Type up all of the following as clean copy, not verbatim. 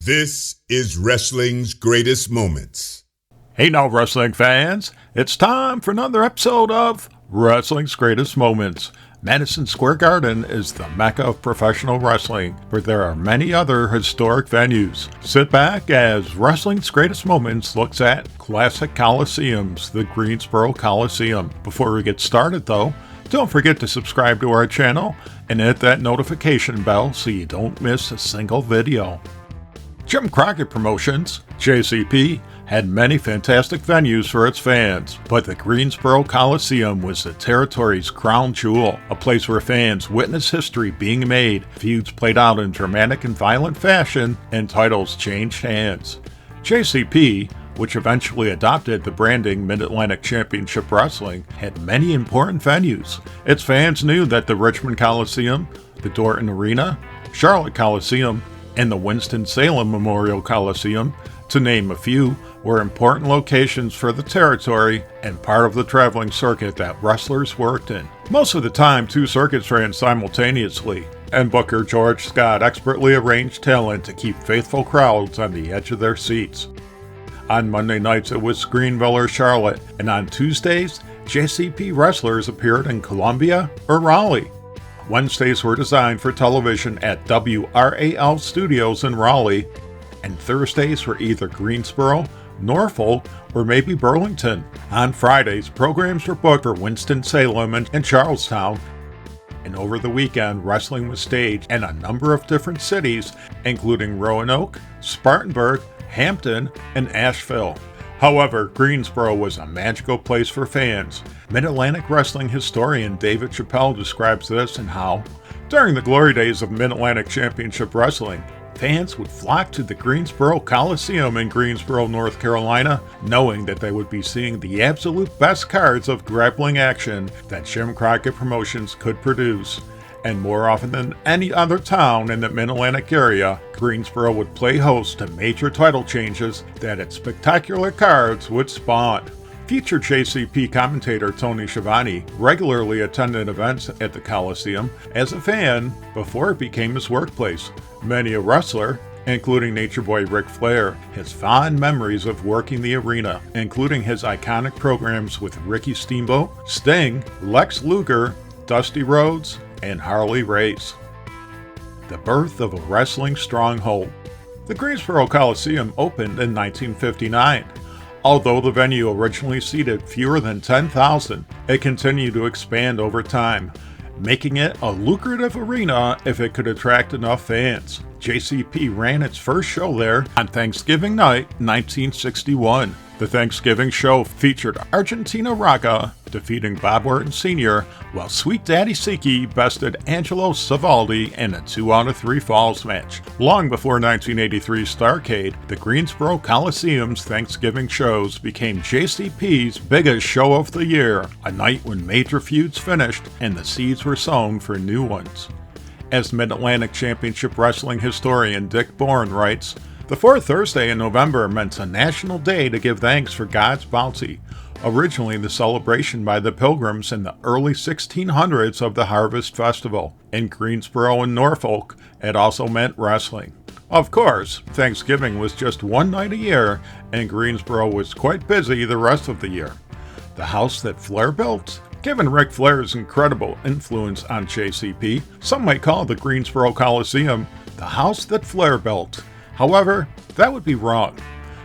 This is wrestling's greatest moments. Hey now, wrestling fans, it's time for another episode of Wrestling's Greatest Moments. Madison Square Garden is the mecca of professional wrestling, where there are many other historic venues. Sit back as Wrestling's Greatest Moments looks at Classic Coliseums, the Greensboro Coliseum. Before we get started though, don't forget to subscribe to our channel and hit that notification bell so you don't miss a single video. Jim Crockett Promotions, JCP, had many fantastic venues for its fans, but the Greensboro Coliseum was the territory's crown jewel, a place where fans witnessed history being made, feuds played out in dramatic and violent fashion, and titles changed hands. JCP, which eventually adopted the branding Mid-Atlantic Championship Wrestling, had many important venues. Its fans knew that the Richmond Coliseum, the Dorton Arena, Charlotte Coliseum, and the Winston-Salem Memorial Coliseum, to name a few, were important locations for the territory and part of the traveling circuit that wrestlers worked in. Most of the time, two circuits ran simultaneously, and Booker George Scott expertly arranged talent to keep faithful crowds on the edge of their seats. On Monday nights it was Greenville or Charlotte, and on Tuesdays, JCP wrestlers appeared in Columbia or Raleigh. Wednesdays were designed for television at WRAL Studios in Raleigh, and Thursdays were either Greensboro, Norfolk, or maybe Burlington. On Fridays, programs were booked for Winston-Salem and Charlestown, and over the weekend, wrestling was staged in a number of different cities, including Roanoke, Spartanburg, Hampton, and Asheville. However, Greensboro was a magical place for fans. Mid-Atlantic wrestling historian David Chappelle describes this and how, during the glory days of Mid-Atlantic Championship Wrestling, fans would flock to the Greensboro Coliseum in Greensboro, North Carolina, knowing that they would be seeing the absolute best cards of grappling action that Jim Crockett Promotions could produce. And more often than any other town in the Mid-Atlantic area, Greensboro would play host to major title changes that its spectacular cards would spawn. Featured JCP commentator Tony Schiavone regularly attended events at the Coliseum as a fan before it became his workplace. Many a wrestler, including Nature Boy Ric Flair, has fond memories of working the arena, including his iconic programs with Ricky Steamboat, Sting, Lex Luger, Dusty Rhodes, and Harley Race. The birth of a wrestling stronghold. The Greensboro Coliseum opened in 1959. Although the venue originally seated fewer than 10,000, it continued to expand over time, making it a lucrative arena if it could attract enough fans. JCP ran its first show there on Thanksgiving night, 1961. The Thanksgiving show featured Argentina Rocca defeating Bob Orton Sr., while Sweet Daddy Siki bested Angelo Savaldi in a 2 out of 3 falls match. Long before 1983's Starrcade, the Greensboro Coliseum's Thanksgiving shows became JCP's biggest show of the year, a night when major feuds finished and the seeds were sown for new ones. As Mid-Atlantic Championship Wrestling historian Dick Bourne writes, the fourth Thursday in November meant a national day to give thanks for God's bounty. Originally the celebration by the Pilgrims in the early 1600s of the Harvest Festival. In Greensboro and Norfolk, it also meant wrestling. Of course, Thanksgiving was just one night a year, and Greensboro was quite busy the rest of the year. The house that Flair built? Given Ric Flair's incredible influence on JCP, some might call the Greensboro Coliseum the house that Flair built. However, that would be wrong.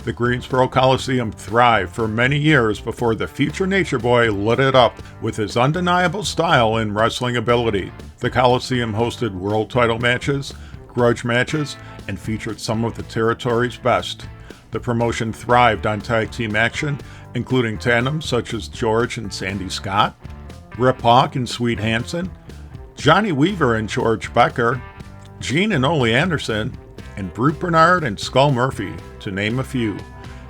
The Greensboro Coliseum thrived for many years before the future Nature Boy lit it up with his undeniable style and wrestling ability. The Coliseum hosted world title matches, grudge matches, and featured some of the territory's best. The promotion thrived on tag team action, including tandems such as George and Sandy Scott, Rip Hawk and Sweet Hansen, Johnny Weaver and George Becker, Gene and Ole Anderson, and Brute Bernard and Skull Murphy, to name a few.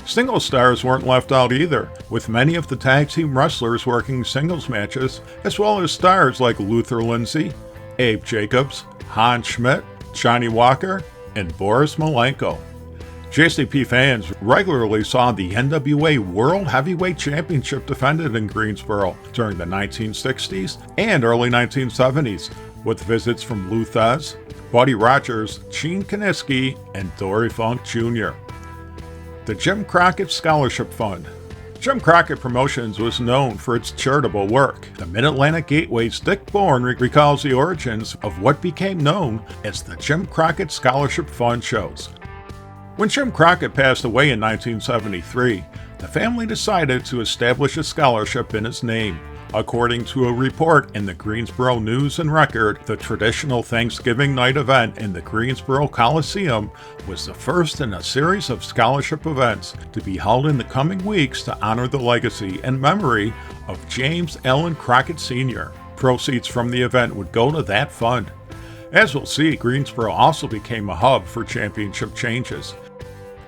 Single stars weren't left out either, with many of the tag team wrestlers working singles matches, as well as stars like Luther Lindsay, Abe Jacobs, Hans Schmidt, Johnny Walker, and Boris Malenko. JCP fans regularly saw the NWA World Heavyweight Championship defended in Greensboro during the 1960s and early 1970s. with visits from Lou Thez, Buddy Rogers, Gene Kiniski, and Dory Funk Jr. The Jim Crockett Scholarship Fund. Jim Crockett Promotions was known for its charitable work. The Mid-Atlantic Gateway's Dick Bourne recalls the origins of what became known as the Jim Crockett Scholarship Fund shows. When Jim Crockett passed away in 1973, the family decided to establish a scholarship in his name. According to a report in the Greensboro News and Record, the traditional Thanksgiving night event in the Greensboro Coliseum was the first in a series of scholarship events to be held in the coming weeks to honor the legacy and memory of James Allen Crockett Sr. Proceeds from the event would go to that fund. As we'll see, Greensboro also became a hub for championship changes.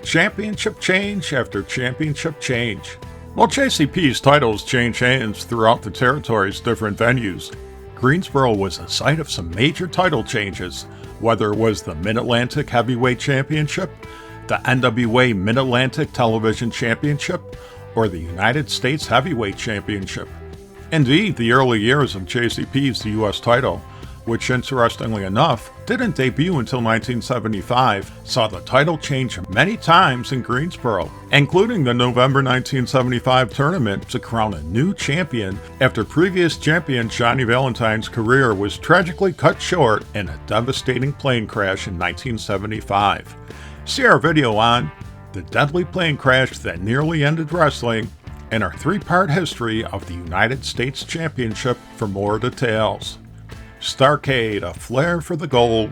Championship change after championship change. While JCP's titles changed hands throughout the territory's different venues, Greensboro was the site of some major title changes, whether it was the Mid-Atlantic Heavyweight Championship, the NWA Mid-Atlantic Television Championship, or the United States Heavyweight Championship. Indeed, the early years of JCP's U.S. title, which interestingly enough didn't debut until 1975, saw the title change many times in Greensboro, including the November 1975 tournament to crown a new champion after previous champion Johnny Valentine's career was tragically cut short in a devastating plane crash in 1975. See our video on the deadly plane crash that nearly ended wrestling and our three-part history of the United States Championship for more details. Starrcade, a flair for the gold.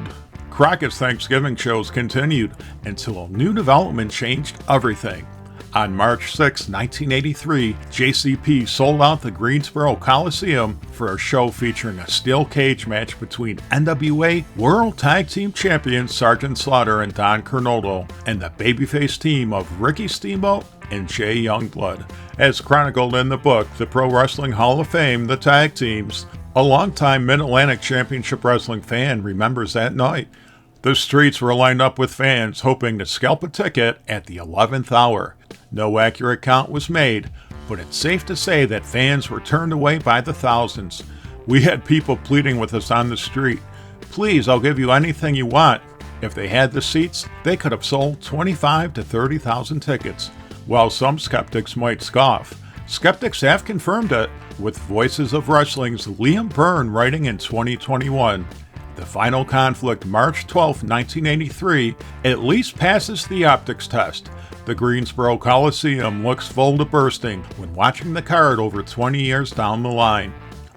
Crockett's Thanksgiving shows continued until a new development changed everything. On March 6, 1983, JCP sold out the Greensboro Coliseum for a show featuring a steel cage match between NWA World Tag Team Champions Sergeant Slaughter and Don Cornoldo and the babyface team of Ricky Steamboat and Jay Youngblood. As chronicled in the book, The Pro Wrestling Hall of Fame, The Tag Teams, a longtime Mid-Atlantic Championship Wrestling fan remembers that night. The streets were lined up with fans hoping to scalp a ticket at the 11th hour. No accurate count was made, but it's safe to say that fans were turned away by the thousands. We had people pleading with us on the street, "Please, I'll give you anything you want." If they had the seats, they could have sold 25 to 30,000 tickets. While some skeptics might scoff, skeptics have confirmed it, with Voices of Wrestling's Liam Byrne writing in 2021, "The final conflict, March 12, 1983, at least passes the optics test. The Greensboro Coliseum looks full to bursting when watching the card over 20 years down the line.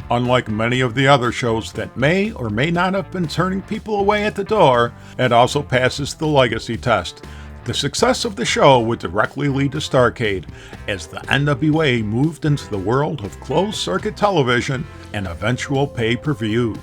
Unlike many of the other shows that may or may not have been turning people away at the door, it also passes the legacy test. The success of the show would directly lead to Starrcade, as the NWA moved into the world of closed-circuit television and eventual pay-per-view."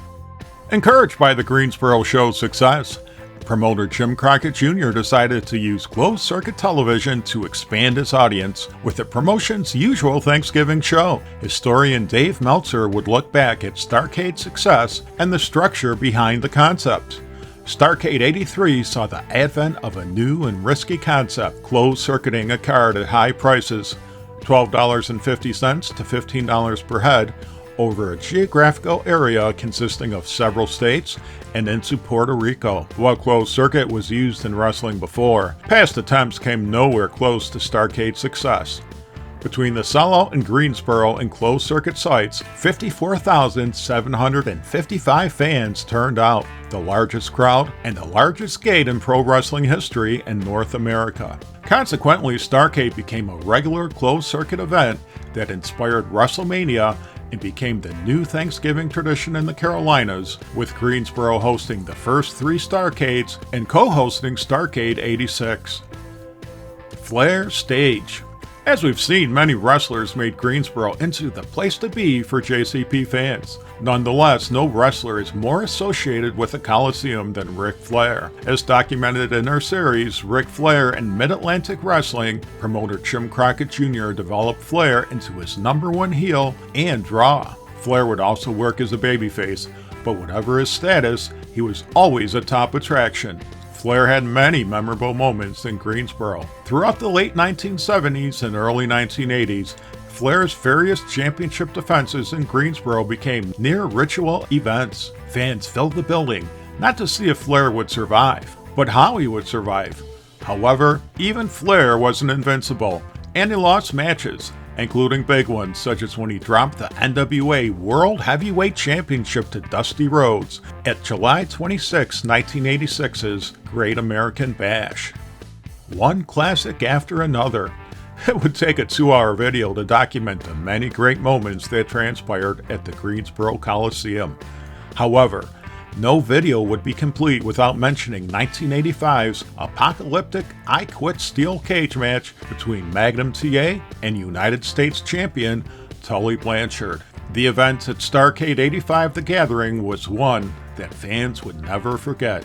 Encouraged by the Greensboro show's success, promoter Jim Crockett Jr. decided to use closed-circuit television to expand his audience with the promotion's usual Thanksgiving show. Historian Dave Meltzer would look back at Starrcade's success and the structure behind the concept. Starrcade 83 saw the advent of a new and risky concept, closed-circuiting a card at high prices, $12.50 to $15 per head, over a geographical area consisting of several states and into Puerto Rico. While closed circuit was used in wrestling before, past attempts came nowhere close to Starrcade's success. Between the sellout in Greensboro and closed-circuit sites, 54,755 fans turned out, the largest crowd and the largest gate in pro wrestling history in North America. Consequently, Starrcade became a regular closed-circuit event that inspired WrestleMania and became the new Thanksgiving tradition in the Carolinas, with Greensboro hosting the first 3 Starrcades and co-hosting Starrcade 86. Flair Stage. As we've seen, many wrestlers made Greensboro into the place to be for JCP fans. Nonetheless, no wrestler is more associated with the Coliseum than Ric Flair. As documented in our series, Ric Flair and Mid-Atlantic Wrestling, promoter Jim Crockett Jr. developed Flair into his #1 heel and draw. Flair would also work as a babyface, but whatever his status, he was always a top attraction. Flair had many memorable moments in Greensboro. Throughout the late 1970s and early 1980s, Flair's various championship defenses in Greensboro became near ritual events. Fans filled the building, not to see if Flair would survive, but how he would survive. However, even Flair wasn't invincible, and he lost matches, including big ones such as when he dropped the NWA World Heavyweight Championship to Dusty Rhodes at July 26, 1986's Great American Bash. One classic after another. It would take a 2-hour video to document the many great moments that transpired at the Greensboro Coliseum. However, no video would be complete without mentioning 1985's apocalyptic I Quit Steel Cage match between Magnum TA and United States champion Tully Blanchard. The event at Starrcade 85 The Gathering was one that fans would never forget.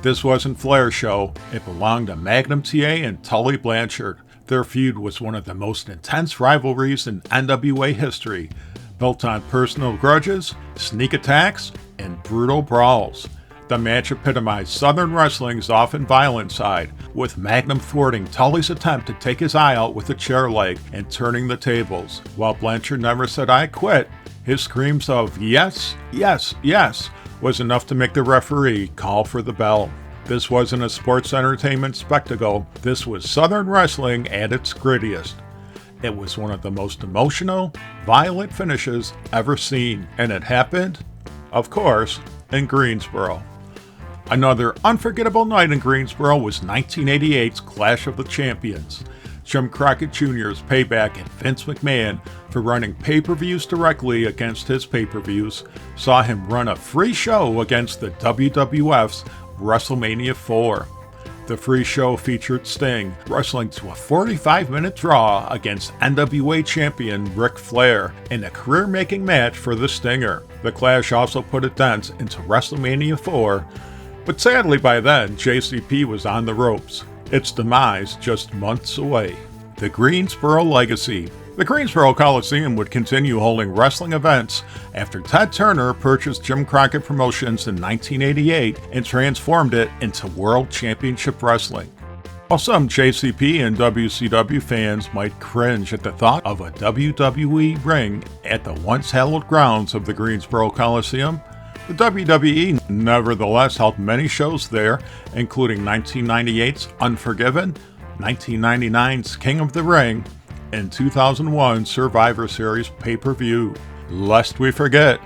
This wasn't Flair's show, it belonged to Magnum TA and Tully Blanchard. Their feud was one of the most intense rivalries in NWA history, built on personal grudges, sneak attacks, and brutal brawls. The match epitomized Southern Wrestling's often violent side, with Magnum thwarting Tully's attempt to take his eye out with a chair leg and turning the tables. While Blanchard never said "I quit," his screams of "yes, yes, yes" was enough to make the referee call for the bell. This wasn't a sports entertainment spectacle, this was Southern Wrestling at its grittiest. It was one of the most emotional, violent finishes ever seen, and it happened, of course, in Greensboro. Another unforgettable night in Greensboro was 1988's Clash of the Champions. Jim Crockett Jr.'s payback at Vince McMahon for running pay-per-views directly against his pay-per-views saw him run a free show against the WWF's WrestleMania 4. The free show featured Sting wrestling to a 45-minute draw against NWA champion Ric Flair in a career-making match for the Stinger. The Clash also put a dent into WrestleMania 4, but sadly by then JCP was on the ropes, its demise just months away. The Greensboro Legacy. The Greensboro Coliseum would continue holding wrestling events after Ted Turner purchased Jim Crockett Promotions in 1988 and transformed it into World Championship Wrestling. While some JCP and WCW fans might cringe at the thought of a WWE ring at the once hallowed grounds of the Greensboro Coliseum, the WWE nevertheless held many shows there, including 1998's Unforgiven, 1999's King of the Ring, and 2001 Survivor Series pay-per-view. Lest we forget,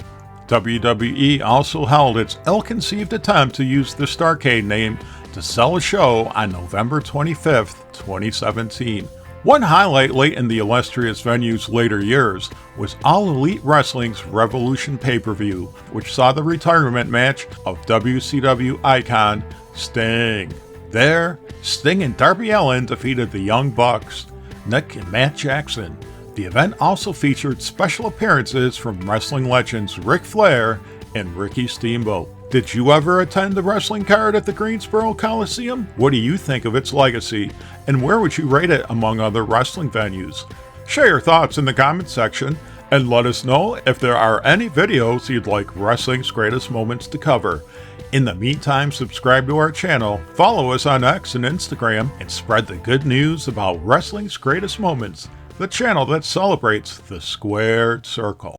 WWE also held its ill-conceived attempt to use the Starrcade name to sell a show on November 25, 2017. One highlight late in the illustrious venue's later years was All Elite Wrestling's Revolution pay-per-view, which saw the retirement match of WCW icon Sting. There, Sting and Darby Allin defeated the Young Bucks, Nick and Matt Jackson. The event also featured special appearances from wrestling legends Ric Flair and Ricky Steamboat. Did you ever attend the wrestling card at the Greensboro Coliseum? What do you think of its legacy, and where would you rate it among other wrestling venues? Share your thoughts in the comments section, and let us know if there are any videos you'd like Wrestling's Greatest Moments to cover. In the meantime, subscribe to our channel, follow us on X and Instagram, and spread the good news about Wrestling's Greatest Moments, the channel that celebrates the squared circle.